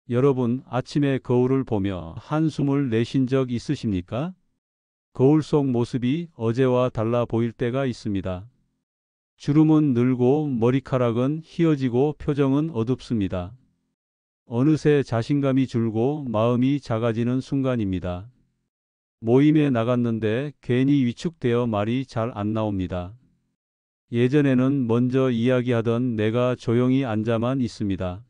여러분, 아침에 거울을 보며 한숨을 내신 적 있으십니까? 거울 속 모습이 어제와 달라 보일 때가 있습니다. 주름은 늘고 머리카락은 희어지고 표정은 어둡습니다. 어느새 자신감이 줄고 마음이 작아지는 순간입니다. 모임에 나갔는데 괜히 위축되어 말이 잘 안 나옵니다. 예전에는 먼저 이야기하던 내가 조용히 앉아만 있습니다.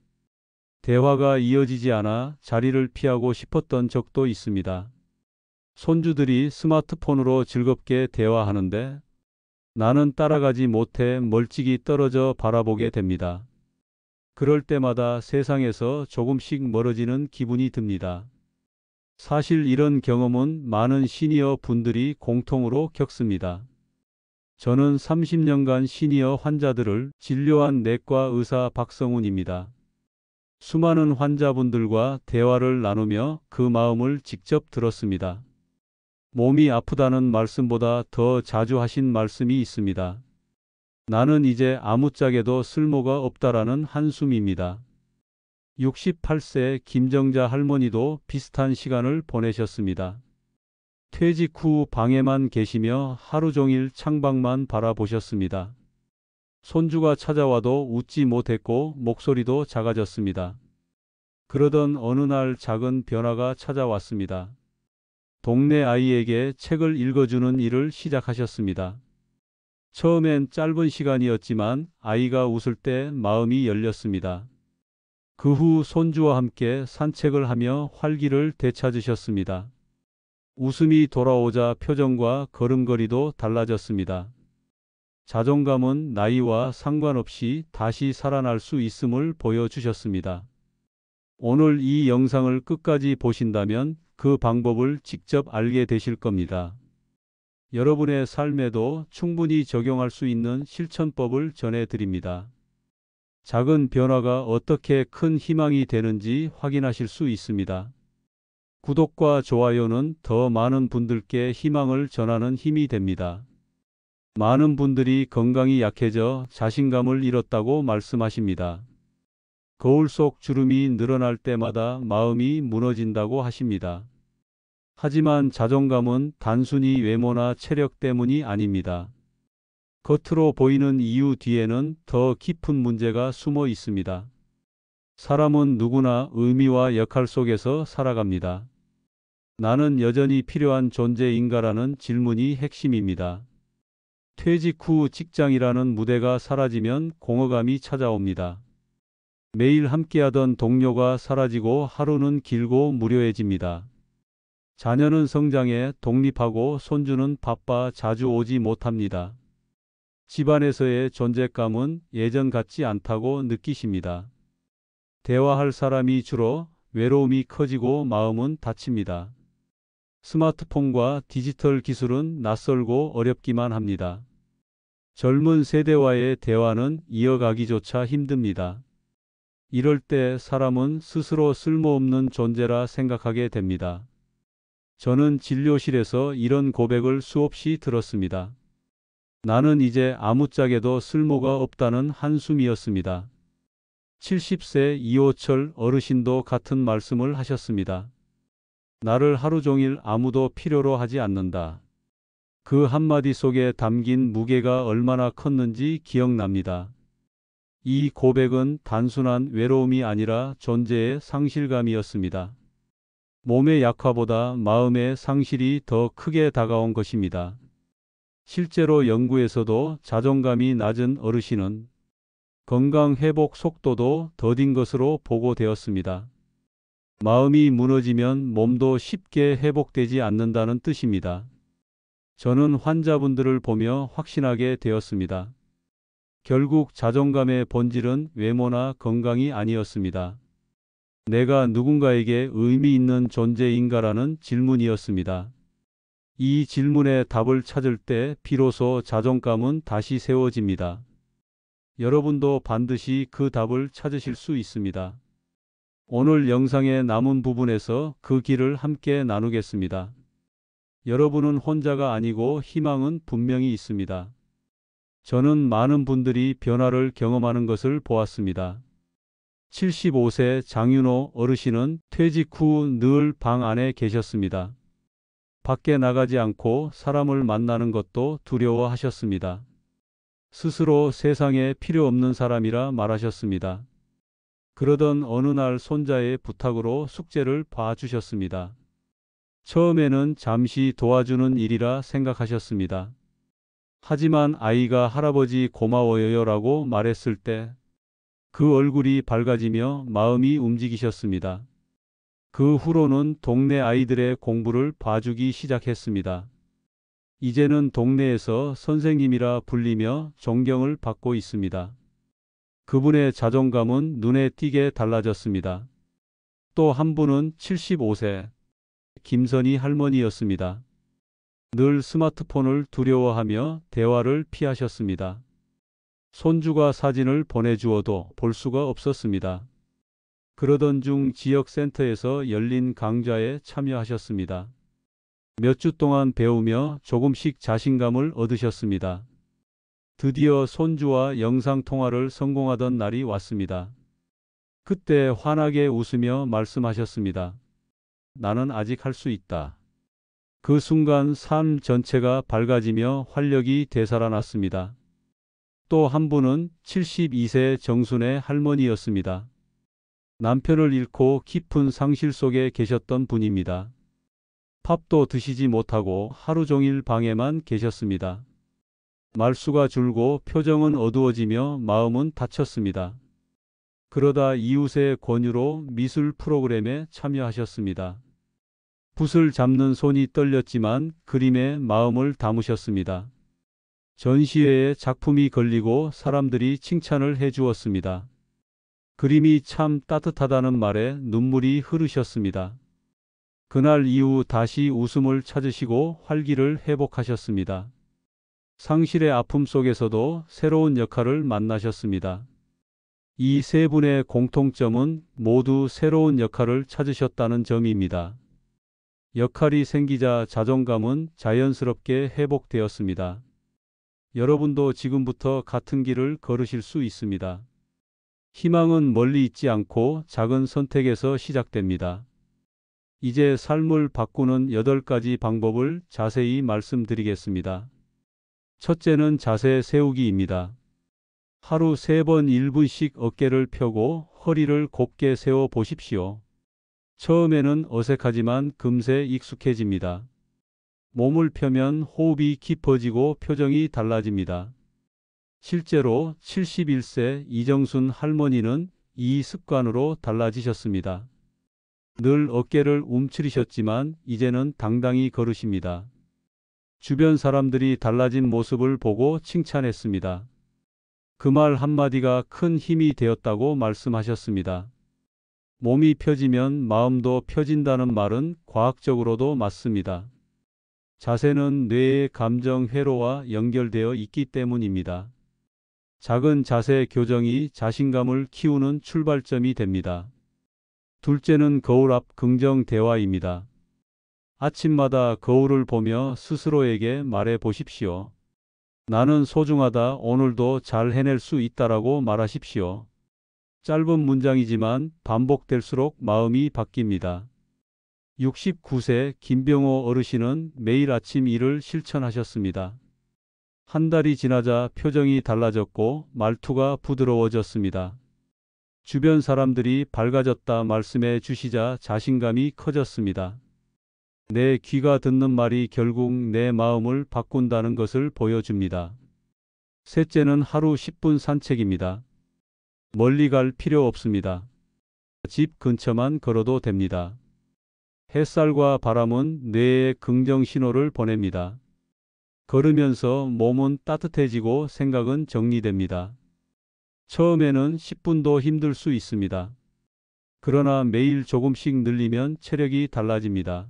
대화가 이어지지 않아 자리를 피하고 싶었던 적도 있습니다. 손주들이 스마트폰으로 즐겁게 대화하는데 나는 따라가지 못해 멀찍이 떨어져 바라보게 됩니다. 그럴 때마다 세상에서 조금씩 멀어지는 기분이 듭니다. 사실 이런 경험은 많은 시니어 분들이 공통으로 겪습니다. 저는 30년간 시니어 환자들을 진료한 내과 의사 박성훈입니다. 수많은 환자분들과 대화를 나누며 그 마음을 직접 들었습니다. 몸이 아프다는 말씀보다 더 자주 하신 말씀이 있습니다. 나는 이제 아무짝에도 쓸모가 없다라는 한숨입니다. 68세 김정자 할머니도 비슷한 시간을 보내셨습니다. 퇴직 후 방에만 계시며 하루 종일 창밖만 바라보셨습니다. 손주가 찾아와도 웃지 못했고 목소리도 작아졌습니다. 그러던 어느 날 작은 변화가 찾아왔습니다. 동네 아이에게 책을 읽어주는 일을 시작하셨습니다. 처음엔 짧은 시간이었지만 아이가 웃을 때 마음이 열렸습니다. 그 후 손주와 함께 산책을 하며 활기를 되찾으셨습니다. 웃음이 돌아오자 표정과 걸음걸이도 달라졌습니다. 자존감은 나이와 상관없이 다시 살아날 수 있음을 보여주셨습니다. 오늘 이 영상을 끝까지 보신다면 그 방법을 직접 알게 되실 겁니다. 여러분의 삶에도 충분히 적용할 수 있는 실천법을 전해드립니다. 작은 변화가 어떻게 큰 희망이 되는지 확인하실 수 있습니다. 구독과 좋아요는 더 많은 분들께 희망을 전하는 힘이 됩니다. 많은 분들이 건강이 약해져 자신감을 잃었다고 말씀하십니다. 거울 속 주름이 늘어날 때마다 마음이 무너진다고 하십니다. 하지만 자존감은 단순히 외모나 체력 때문이 아닙니다. 겉으로 보이는 이유 뒤에는 더 깊은 문제가 숨어 있습니다. 사람은 누구나 의미와 역할 속에서 살아갑니다. 나는 여전히 필요한 존재인가라는 질문이 핵심입니다. 퇴직 후 직장이라는 무대가 사라지면 공허감이 찾아옵니다. 매일 함께하던 동료가 사라지고 하루는 길고 무료해집니다. 자녀는 성장해 독립하고 손주는 바빠 자주 오지 못합니다. 집안에서의 존재감은 예전 같지 않다고 느끼십니다. 대화할 사람이 줄어 외로움이 커지고 마음은 다칩니다. 스마트폰과 디지털 기술은 낯설고 어렵기만 합니다. 젊은 세대와의 대화는 이어가기조차 힘듭니다. 이럴 때 사람은 스스로 쓸모없는 존재라 생각하게 됩니다. 저는 진료실에서 이런 고백을 수없이 들었습니다. 나는 이제 아무짝에도 쓸모가 없다는 한숨이었습니다. 70세 이호철 어르신도 같은 말씀을 하셨습니다. 나를 하루 종일 아무도 필요로 하지 않는다. 그 한마디 속에 담긴 무게가 얼마나 컸는지 기억납니다. 이 고백은 단순한 외로움이 아니라 존재의 상실감이었습니다. 몸의 약화보다 마음의 상실이 더 크게 다가온 것입니다. 실제로 연구에서도 자존감이 낮은 어르신은 건강 회복 속도도 더딘 것으로 보고되었습니다. 마음이 무너지면 몸도 쉽게 회복되지 않는다는 뜻입니다. 저는 환자분들을 보며 확신하게 되었습니다. 결국 자존감의 본질은 외모나 건강이 아니었습니다. 내가 누군가에게 의미 있는 존재인가라는 질문이었습니다. 이 질문에 답을 찾을 때 비로소 자존감은 다시 세워집니다. 여러분도 반드시 그 답을 찾으실 수 있습니다. 오늘 영상의 남은 부분에서 그 길을 함께 나누겠습니다. 여러분은 혼자가 아니고 희망은 분명히 있습니다. 저는 많은 분들이 변화를 경험하는 것을 보았습니다. 75세 장윤호 어르신은 퇴직 후 늘 방 안에 계셨습니다. 밖에 나가지 않고 사람을 만나는 것도 두려워하셨습니다. 스스로 세상에 필요 없는 사람이라 말하셨습니다. 그러던 어느 날 손자의 부탁으로 숙제를 봐주셨습니다. 처음에는 잠시 도와주는 일이라 생각하셨습니다. 하지만 아이가 할아버지 고마워요라고 말했을 때 그 얼굴이 밝아지며 마음이 움직이셨습니다. 그 후로는 동네 아이들의 공부를 봐주기 시작했습니다. 이제는 동네에서 선생님이라 불리며 존경을 받고 있습니다. 그분의 자존감은 눈에 띄게 달라졌습니다. 또 한 분은 75세 김선희 할머니였습니다. 늘 스마트폰을 두려워하며 대화를 피하셨습니다. 손주가 사진을 보내주어도 볼 수가 없었습니다. 그러던 중 지역센터에서 열린 강좌에 참여하셨습니다. 몇 주 동안 배우며 조금씩 자신감을 얻으셨습니다. 드디어 손주와 영상통화를 성공하던 날이 왔습니다. 그때 환하게 웃으며 말씀하셨습니다. 나는 아직 할 수 있다. 그 순간 삶 전체가 밝아지며 활력이 되살아났습니다. 또 한 분은 72세 정순의 할머니였습니다. 남편을 잃고 깊은 상실 속에 계셨던 분입니다. 밥도 드시지 못하고 하루 종일 방에만 계셨습니다. 말수가 줄고 표정은 어두워지며 마음은 다쳤습니다. 그러다 이웃의 권유로 미술 프로그램에 참여하셨습니다. 붓을 잡는 손이 떨렸지만 그림에 마음을 담으셨습니다. 전시회에 작품이 걸리고 사람들이 칭찬을 해주었습니다. 그림이 참 따뜻하다는 말에 눈물이 흐르셨습니다. 그날 이후 다시 웃음을 찾으시고 활기를 회복하셨습니다. 상실의 아픔 속에서도 새로운 역할을 만나셨습니다. 이 세 분의 공통점은 모두 새로운 역할을 찾으셨다는 점입니다. 역할이 생기자 자존감은 자연스럽게 회복되었습니다. 여러분도 지금부터 같은 길을 걸으실 수 있습니다. 희망은 멀리 있지 않고 작은 선택에서 시작됩니다. 이제 삶을 바꾸는 8가지 방법을 자세히 말씀드리겠습니다. 첫째는 자세 세우기입니다. 하루 3번 1분씩 어깨를 펴고 허리를 곱게 세워 보십시오. 처음에는 어색하지만 금세 익숙해집니다. 몸을 펴면 호흡이 깊어지고 표정이 달라집니다. 실제로 71세 이정순 할머니는 이 습관으로 달라지셨습니다. 늘 어깨를 움츠리셨지만 이제는 당당히 걸으십니다. 주변 사람들이 달라진 모습을 보고 칭찬했습니다. 그 말 한마디가 큰 힘이 되었다고 말씀하셨습니다. 몸이 펴지면 마음도 펴진다는 말은 과학적으로도 맞습니다. 자세는 뇌의 감정 회로와 연결되어 있기 때문입니다. 작은 자세 교정이 자신감을 키우는 출발점이 됩니다. 둘째는 거울 앞 긍정 대화입니다. 아침마다 거울을 보며 스스로에게 말해 보십시오. 나는 소중하다, 오늘도 잘 해낼 수 있다라고 말하십시오. 짧은 문장이지만 반복될수록 마음이 바뀝니다. 69세 김병호 어르신은 매일 아침 이를 실천하셨습니다. 한 달이 지나자 표정이 달라졌고 말투가 부드러워졌습니다. 주변 사람들이 밝아졌다 말씀해 주시자 자신감이 커졌습니다. 내 귀가 듣는 말이 결국 내 마음을 바꾼다는 것을 보여줍니다. 셋째는 하루 10분 산책입니다. 멀리 갈 필요 없습니다. 집 근처만 걸어도 됩니다. 햇살과 바람은 뇌에 긍정 신호를 보냅니다. 걸으면서 몸은 따뜻해지고 생각은 정리됩니다. 처음에는 10분도 힘들 수 있습니다. 그러나 매일 조금씩 늘리면 체력이 달라집니다.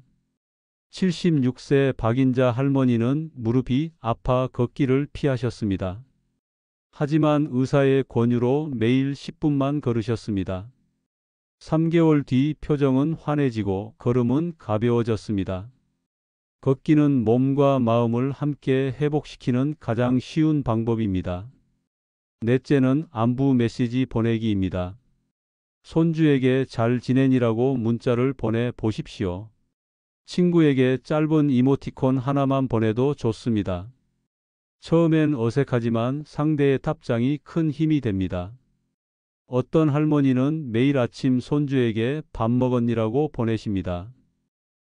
76세 박인자 할머니는 무릎이 아파 걷기를 피하셨습니다. 하지만 의사의 권유로 매일 10분만 걸으셨습니다. 3개월 뒤 표정은 환해지고 걸음은 가벼워졌습니다. 걷기는 몸과 마음을 함께 회복시키는 가장 쉬운 방법입니다. 넷째는 안부 메시지 보내기입니다. 손주에게 잘 지내니라고 문자를 보내 보십시오. 친구에게 짧은 이모티콘 하나만 보내도 좋습니다. 처음엔 어색하지만 상대의 답장이 큰 힘이 됩니다. 어떤 할머니는 매일 아침 손주에게 밥 먹었니라고 보내십니다.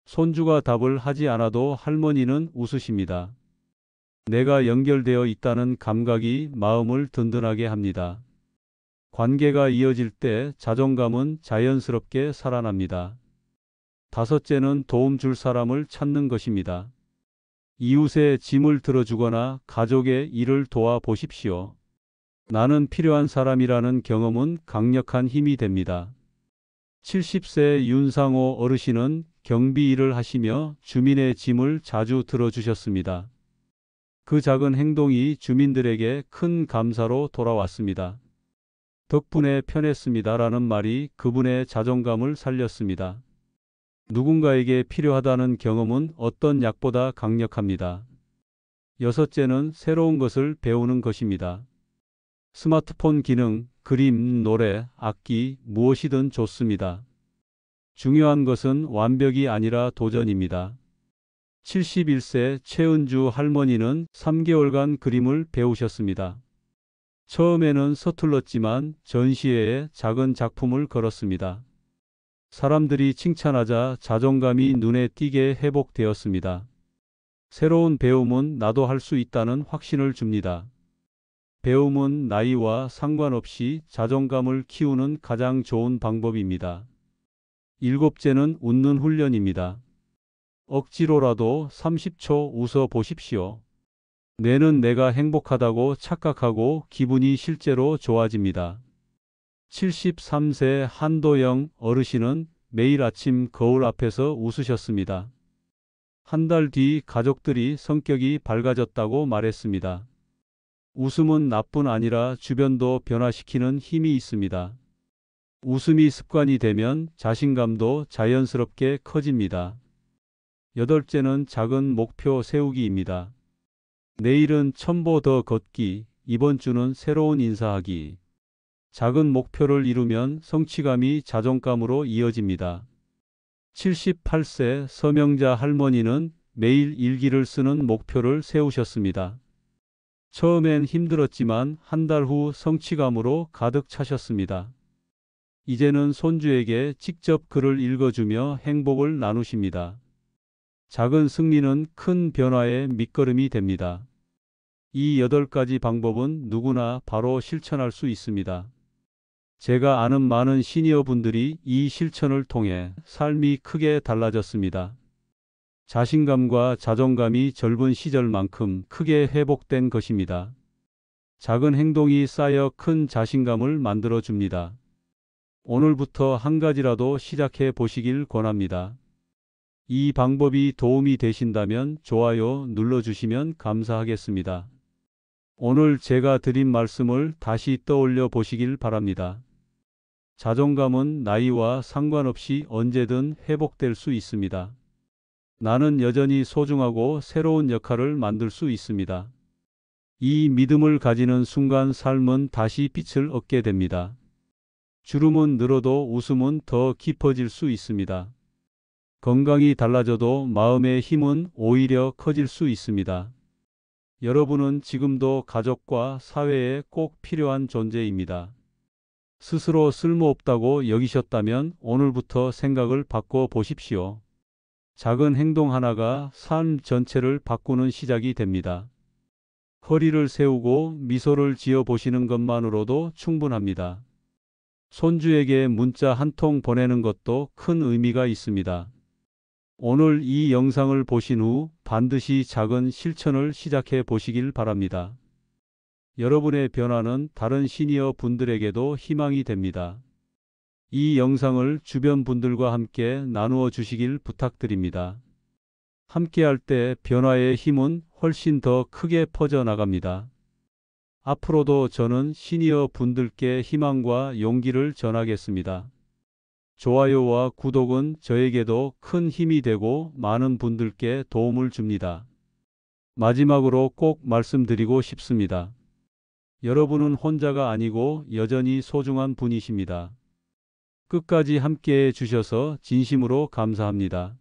손주가 답을 하지 않아도 할머니는 웃으십니다. 내가 연결되어 있다는 감각이 마음을 든든하게 합니다. 관계가 이어질 때 자존감은 자연스럽게 살아납니다. 다섯째는 도움 줄 사람을 찾는 것입니다. 이웃의 짐을 들어주거나 가족의 일을 도와 보십시오. 나는 필요한 사람이라는 경험은 강력한 힘이 됩니다. 70세 윤상호 어르신은 경비 일을 하시며 주민의 짐을 자주 들어주셨습니다. 그 작은 행동이 주민들에게 큰 감사로 돌아왔습니다. 덕분에 편했습니다라는 말이 그분의 자존감을 살렸습니다. 누군가에게 필요하다는 경험은 어떤 약보다 강력합니다. 여섯째는 새로운 것을 배우는 것입니다. 스마트폰 기능, 그림, 노래, 악기, 무엇이든 좋습니다. 중요한 것은 완벽이 아니라 도전입니다. 71세 최은주 할머니는 3개월간 그림을 배우셨습니다. 처음에는 서툴렀지만 전시회에 작은 작품을 걸었습니다. 사람들이 칭찬하자 자존감이 눈에 띄게 회복되었습니다. 새로운 배움은 나도 할 수 있다는 확신을 줍니다. 배움은 나이와 상관없이 자존감을 키우는 가장 좋은 방법입니다. 일곱째는 웃는 훈련입니다. 억지로라도 30초 웃어 보십시오. 뇌는 내가 행복하다고 착각하고 기분이 실제로 좋아집니다. 73세 한도영 어르신은 매일 아침 거울 앞에서 웃으셨습니다. 한 달 뒤 가족들이 성격이 밝아졌다고 말했습니다. 웃음은 나뿐 아니라 주변도 변화시키는 힘이 있습니다. 웃음이 습관이 되면 자신감도 자연스럽게 커집니다. 여덟째는 작은 목표 세우기입니다. 내일은 1000보 더 걷기, 이번 주는 새로운 인사하기. 작은 목표를 이루면 성취감이 자존감으로 이어집니다. 78세 서명자 할머니는 매일 일기를 쓰는 목표를 세우셨습니다. 처음엔 힘들었지만 한 달 후 성취감으로 가득 차셨습니다. 이제는 손주에게 직접 글을 읽어주며 행복을 나누십니다. 작은 승리는 큰 변화의 밑거름이 됩니다. 이 8가지 방법은 누구나 바로 실천할 수 있습니다. 제가 아는 많은 시니어 분들이 이 실천을 통해 삶이 크게 달라졌습니다. 자신감과 자존감이 젊은 시절만큼 크게 회복된 것입니다. 작은 행동이 쌓여 큰 자신감을 만들어 줍니다. 오늘부터 한 가지라도 시작해 보시길 권합니다. 이 방법이 도움이 되신다면 좋아요 눌러주시면 감사하겠습니다. 오늘 제가 드린 말씀을 다시 떠올려 보시길 바랍니다. 자존감은 나이와 상관없이 언제든 회복될 수 있습니다. 나는 여전히 소중하고 새로운 역할을 만들 수 있습니다. 이 믿음을 가지는 순간 삶은 다시 빛을 얻게 됩니다. 주름은 늘어도 웃음은 더 깊어질 수 있습니다. 건강이 달라져도 마음의 힘은 오히려 커질 수 있습니다. 여러분은 지금도 가족과 사회에 꼭 필요한 존재입니다. 스스로 쓸모없다고 여기셨다면 오늘부터 생각을 바꿔 보십시오. 작은 행동 하나가 삶 전체를 바꾸는 시작이 됩니다. 허리를 세우고 미소를 지어 보시는 것만으로도 충분합니다. 손주에게 문자 한 통 보내는 것도 큰 의미가 있습니다. 오늘 이 영상을 보신 후 반드시 작은 실천을 시작해 보시길 바랍니다. 여러분의 변화는 다른 시니어 분들에게도 희망이 됩니다. 이 영상을 주변 분들과 함께 나누어 주시길 부탁드립니다. 함께할 때 변화의 힘은 훨씬 더 크게 퍼져나갑니다. 앞으로도 저는 시니어 분들께 희망과 용기를 전하겠습니다. 좋아요와 구독은 저에게도 큰 힘이 되고 많은 분들께 도움을 줍니다. 마지막으로 꼭 말씀드리고 싶습니다. 여러분은 혼자가 아니고 여전히 소중한 분이십니다. 끝까지 함께해 주셔서 진심으로 감사합니다.